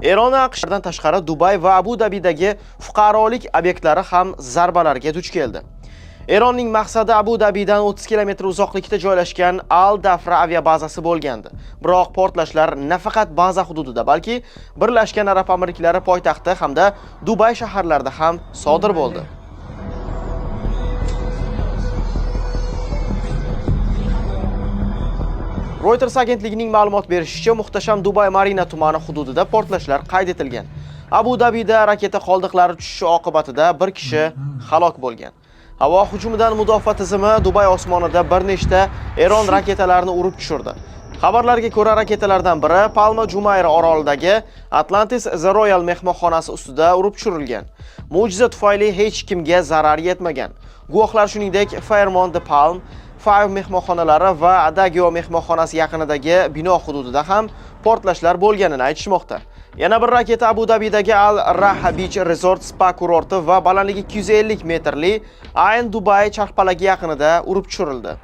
Eron AQShdan tashqari Dubay va Abu Dabidagi fuqarolik obyektlari ham zarbalarga duch keldi. Eronning maqsadi Abu Dabidan 30 km uzoqlikda joylashgan Al-Dafra aviabazasi bo'lgandi. Biroq portlashlar nafaqat baza hududida, balki Birlashgan Arab Amirliklari poytaxti hamda Dubay shaharlarida ham sodir bo'ldi. Reuters agentligining ma'lumot berishicha, muhtasham Dubay Marina tumani hududida portlashlar qayd etilgan. Abu Dabida raketa qoldiqlari tushishi oqibatida bir kishi halok bo'lgan. Havo hujumidan mudofaa tizimi Dubay osmonida bir nechta Eron raketalarini urib tushirdi. Xabarlarga ko'ra, raketalardan biri Palma Jumayra orolidagi Atlantis The Royal mehmonxonasi ustida urib tushirilgan. Mo'jiza tufayli hech kimga zarar yetmagan. Guvohlar shuningdek Fairmont The Palm, Five mehmonxonalari va Adagio mehmonxonasi yaqinidagi bino hududida ham portlashlar bo'lganini aytishmoqda. Yana bir raketa Abu Dabidagi Al Raha Beach Resort Spa kurorti va balandligi 250 metrli Ayn Dubai charxpalagi yaqinida urib tushirildi.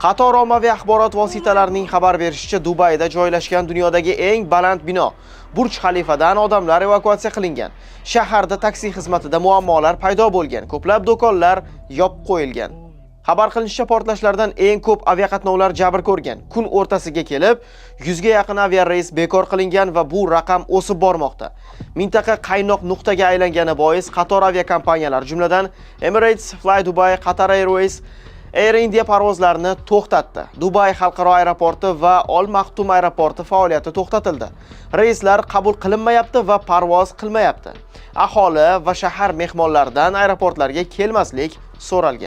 Qator ommaviy axborot vositalarining xabar berishicha, Dubayda joylashgan dunyodagi eng baland bino Burj Xalifadan odamlar evakuatsiya qilingan. Shaharda taksi xizmatida muammolar paydo bo'lgan, ko'plab do'konlar yopib qo'yilgan. Xabar qilinishicha, portlashlardan eng ko'p aviaqatnovlar jabr ko'rgan. Kun o'rtasiga kelib, 100 ga yaqin aviareys bekor qilingan va bu raqam o'sib bormoqda. Mintaqa qaynoq nuqtaga aylangani bois qator aviakompaniyalar, jumladan Emirates, Fly Dubai, Qatar Airways, Air India parvozlarini to'xtatdi. Dubay xalqaro aeroporti va Al Maktoum aeroporti faoliyati to'xtatildi. Reyslar qabul qilinmayapti va parvoz qilmayapti. Aholi va shahar mehmonlaridan aeroportlarga kelmaslik so'ralgan.